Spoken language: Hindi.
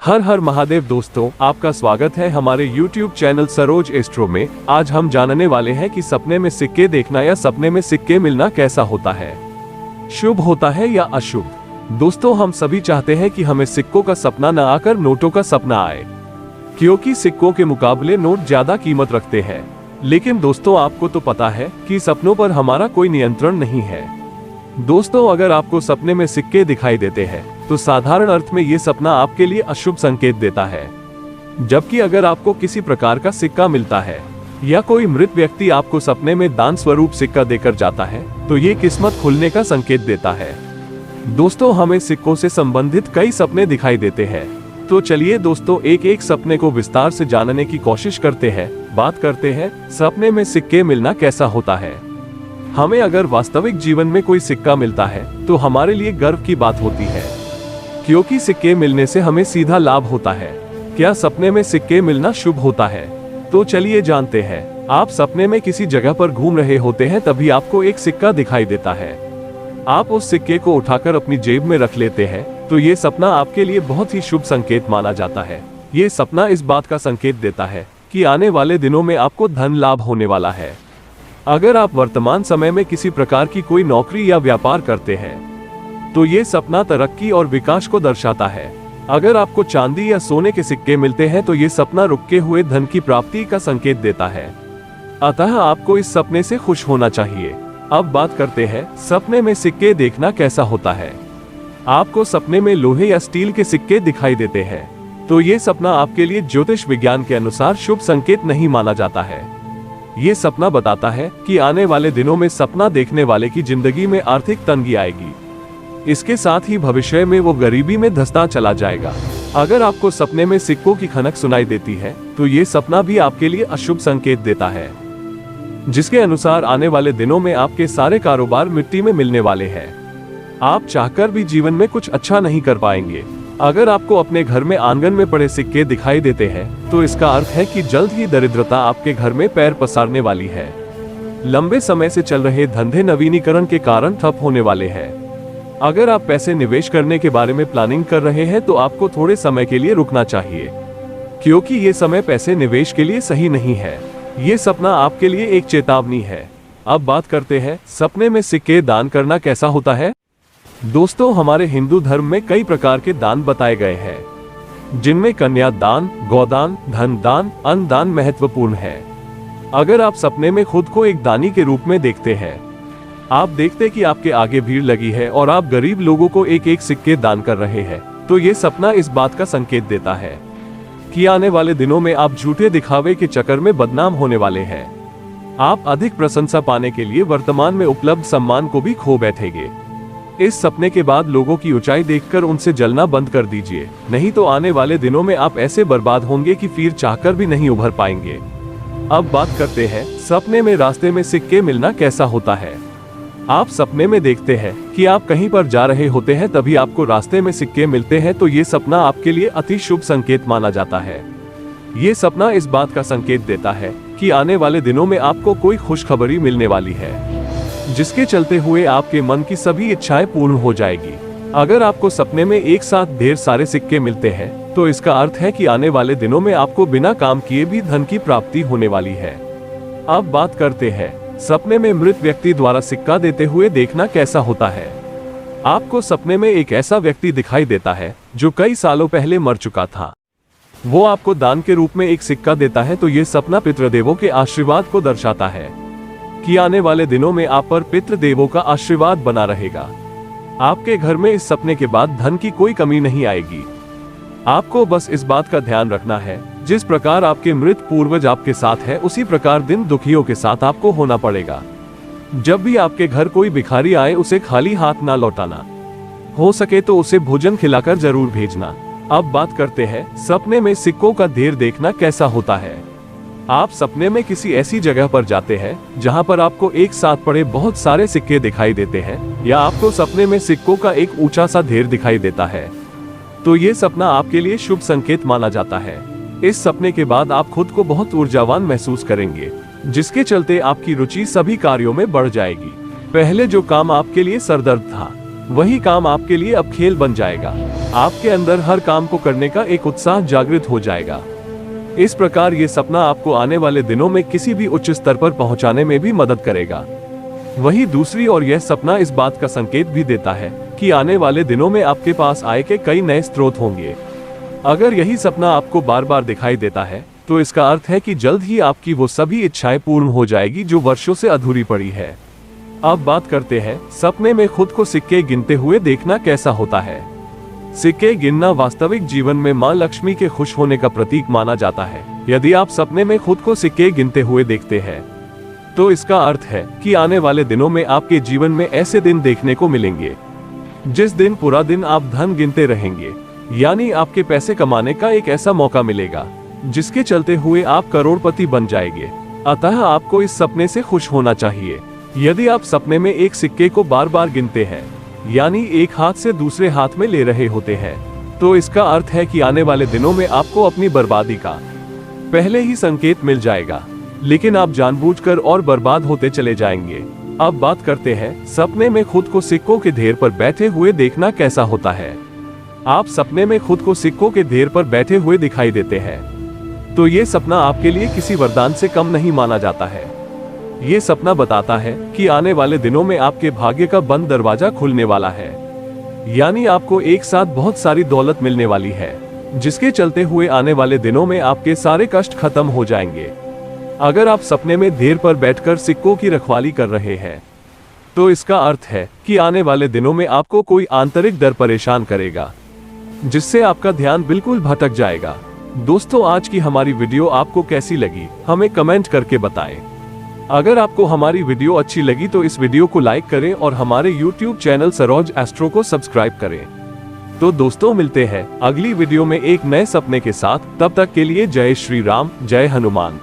हर हर महादेव दोस्तों, आपका स्वागत है हमारे YouTube चैनल सरोज एस्ट्रो में। आज हम जानने वाले हैं कि सपने में सिक्के देखना या सपने में सिक्के मिलना कैसा होता है, शुभ होता है या अशुभ। दोस्तों, हम सभी चाहते हैं कि हमें सिक्कों का सपना न आकर नोटों का सपना आए, क्योंकि सिक्कों के मुकाबले नोट ज्यादा कीमत रखते हैं। लेकिन दोस्तों, आपको तो पता है कि सपनों पर हमारा कोई नियंत्रण नहीं है। दोस्तों, अगर आपको सपने में सिक्के दिखाई देते हैं तो साधारण अर्थ में ये सपना आपके लिए अशुभ संकेत देता है। जबकि अगर आपको किसी प्रकार का सिक्का मिलता है या कोई मृत व्यक्ति आपको सपने में दान स्वरूप सिक्का देकर जाता है तो ये किस्मत खुलने का संकेत देता है। दोस्तों, हमें सिक्कों से संबंधित कई सपने दिखाई देते हैं। तो चलिए दोस्तों, एक एक सपने को विस्तार से जानने की कोशिश करते हैं। बात करते हैं सपने में सिक्के मिलना कैसा होता है। हमें अगर वास्तविक जीवन में कोई सिक्का मिलता है तो हमारे लिए गर्व की बात होती है, क्योंकि सिक्के मिलने से हमें सीधा लाभ होता है। क्या सपने में सिक्के मिलना शुभ होता है? तो चलिए जानते हैं। आप सपने में किसी जगह पर घूम रहे होते हैं, तभी आपको एक सिक्का दिखाई देता है। आप उस सिक्के को उठाकर अपनी जेब में रख लेते हैं, तो ये सपना आपके लिए बहुत ही शुभ संकेत माना जाता है। ये सपना इस बात का संकेत देता है कि आने वाले दिनों में आपको धन लाभ होने वाला है। अगर आप वर्तमान समय में किसी प्रकार की कोई नौकरी या व्यापार करते हैं तो ये सपना तरक्की और विकास को दर्शाता है। अगर आपको चांदी या सोने के सिक्के मिलते हैं तो ये सपना रुके हुए धन की प्राप्ति का संकेत देता है। अतः आपको इस सपने से खुश होना चाहिए। अब बात करते हैं सपने में सिक्के देखना कैसा होता है। आपको सपने में लोहे या स्टील के सिक्के दिखाई देते हैं तो ये सपना आपके लिए ज्योतिष विज्ञान के अनुसार शुभ संकेत नहीं माना जाता है। ये सपना बताता है कि आने वाले दिनों में सपना देखने वाले की जिंदगी में आर्थिक तंगी आएगी। इसके साथ ही भविष्य में वो गरीबी में धंसता चला जाएगा। अगर आपको सपने में सिक्कों की खनक सुनाई देती है तो ये सपना भी आपके लिए अशुभ संकेत देता है, जिसके अनुसार आने वाले दिनों में आपके सारे कारोबार मिट्टी में मिलने वाले हैं। आप चाहकर भी जीवन में कुछ अच्छा नहीं कर पाएंगे। अगर आपको अपने घर में आंगन में पड़े सिक्के दिखाई देते हैं तो इसका अर्थ है कि जल्द ही दरिद्रता आपके घर में पैर पसारने वाली है। लंबे समय से चल रहे धंधे नवीनीकरण के कारण ठप होने वाले हैं। अगर आप पैसे निवेश करने के बारे में प्लानिंग कर रहे हैं तो आपको थोड़े समय के लिए रुकना चाहिए, क्योंकि ये समय पैसे निवेश के लिए सही नहीं है। ये सपना आपके लिए एक चेतावनी है। अब बात करते हैं सपने में सिक्के दान करना कैसा होता है। दोस्तों, हमारे हिंदू धर्म में कई प्रकार के दान बताए गए हैं, जिनमें कन्यादान, गोदान, धन दान, अन्न दान महत्वपूर्ण है। अगर आप सपने में खुद को एक दानी के रूप में देखते हैं, आप देखते कि आपके आगे भीड़ लगी है और आप गरीब लोगों को एक एक सिक्के दान कर रहे हैं, तो ये सपना इस बात का संकेत देता है कि आने वाले दिनों में आप झूठे दिखावे के चक्कर में बदनाम होने वाले हैं। आप अधिक प्रशंसा पाने के लिए वर्तमान में उपलब्ध सम्मान को भी खो बैठेंगे। इस सपने के बाद लोगों की ऊंचाई देखकर उनसे जलना बंद कर दीजिए, नहीं तो आने वाले दिनों में आप ऐसे बर्बाद होंगे कि फिर चाहकर भी नहीं उभर पाएंगे। अब बात करते हैं सपने में रास्ते में सिक्के मिलना कैसा होता है। आप सपने में देखते हैं कि आप कहीं पर जा रहे होते हैं, तभी आपको रास्ते में सिक्के मिलते हैं तो ये सपना आपके लिए अति शुभ संकेत माना जाता है। ये सपना इस बात का संकेत देता है कि आने वाले दिनों में आपको कोई खुशखबरी मिलने वाली है, जिसके चलते हुए आपके मन की सभी इच्छाएं पूर्ण हो जाएगी। अगर आपको सपने में एक साथ ढेर सारे सिक्के मिलते हैं तो इसका अर्थ है कि आने वाले दिनों में आपको बिना काम किए भी धन की प्राप्ति होने वाली है। अब बात करते हैं सपने में मृत व्यक्ति द्वारा सिक्का देते हुए देखना कैसा होता है। आपको सपने में एक ऐसा व्यक्ति दिखाई देता है जो कई सालों पहले मर चुका था। वो आपको दान के रूप में एक सिक्का देता है, तो ये सपना पितृदेवों के आशीर्वाद को दर्शाता है कि आने वाले दिनों में आप पर पितृदेवों का आशीर्वाद बना रहेगा। आपके घर में इस सपने के बाद धन की कोई कमी नहीं आएगी। आपको बस इस बात का ध्यान रखना है, जिस प्रकार आपके मृत पूर्वज आपके साथ है, उसी प्रकार दिन दुखियों के साथ आपको होना पड़ेगा। जब भी आपके घर कोई भिखारी आए, उसे खाली हाथ ना लौटाना। हो सके तो उसे भोजन खिलाकर जरूर भेजना। अब बात करते हैं सपने में सिक्कों का ढेर देखना कैसा होता है। आप सपने में किसी ऐसी जगह पर जाते हैं जहां पर आपको एक साथ पड़े बहुत सारे सिक्के दिखाई देते हैं, या आपको सपने में सिक्कों का एक ऊंचा सा ढेर दिखाई देता है, तो ये सपना आपके लिए शुभ संकेत माना जाता है। इस सपने के बाद आप खुद को बहुत ऊर्जावान महसूस करेंगे, जिसके चलते आपकी रुचि सभी कार्यों में बढ़ जाएगी। पहले जो काम आपके लिए सरदर्द था, वही काम आपके लिए अब खेल बन जाएगा। आपके अंदर हर काम को करने का एक उत्साह जागृत हो जाएगा। इस प्रकार ये सपना आपको आने वाले दिनों में किसी भी उच्च स्तर पर पहुंचाने में भी मदद करेगा। वही दूसरी ओर यह सपना इस बात का संकेत भी देता है कि आने वाले दिनों में आपके पास आय के कई नए स्रोत होंगे। अगर यही सपना आपको बार बार दिखाई देता है तो इसका अर्थ है कि जल्द ही आपकी वो सभी इच्छाएं पूर्ण हो जाएगी जो वर्षों से अधूरी पड़ी है। अब बात करते हैं सपने में खुद को सिक्के गिनते हुए देखना कैसा होता है। सिक्के गिनना वास्तविक जीवन में मां लक्ष्मी के खुश होने का प्रतीक माना जाता है। यदि आप सपने में खुद को सिक्के गिनते हुए देखते हैं तो इसका अर्थ है कि आने वाले दिनों में आपके जीवन में ऐसे दिन देखने को मिलेंगे जिस दिन पूरा दिन आप धन गिनते रहेंगे, यानी आपके पैसे कमाने का एक ऐसा मौका मिलेगा जिसके चलते हुए आप करोड़पति बन जाएंगे। अतः आपको इस सपने से खुश होना चाहिए। यदि आप सपने में एक सिक्के को बार बार गिनते हैं, यानी एक हाथ से दूसरे हाथ में ले रहे होते हैं, तो इसका अर्थ है कि आने वाले दिनों में आपको अपनी बर्बादी का पहले ही संकेत मिल जाएगा, लेकिन आप जानबूझकर और बर्बाद होते चले जाएंगे। अब बात करते हैं सपने में खुद को सिक्कों के ढेर पर बैठे हुए देखना कैसा होता है। आप सपने में खुद को सिक्कों के ढेर पर बैठे हुए दिखाई देते हैं तो ये सपना आपके लिए किसी वरदान से कम नहीं माना जाता है। ये सपना बताता है कि आने वाले दिनों में आपके भाग्य का बंद दरवाजा खुलने वाला है, यानी आपको एक साथ बहुत सारी दौलत मिलने वाली है, जिसके चलते हुए आने वाले दिनों में आपके सारे कष्ट खत्म हो जाएंगे। अगर आप सपने में ढेर पर बैठकर सिक्कों की रखवाली कर रहे हैं तो इसका अर्थ है कि आने वाले दिनों में आपको कोई आंतरिक डर परेशान करेगा जिससे आपका ध्यान बिल्कुल भटक जाएगा। दोस्तों, आज की हमारी वीडियो आपको कैसी लगी हमें कमेंट करके बताएं। अगर आपको हमारी वीडियो अच्छी लगी तो इस वीडियो को लाइक करें और हमारे YouTube चैनल सरोज एस्ट्रो को सब्सक्राइब करें। तो दोस्तों, मिलते हैं अगली वीडियो में एक नए सपने के साथ। तब तक के लिए जय श्री राम, जय हनुमान।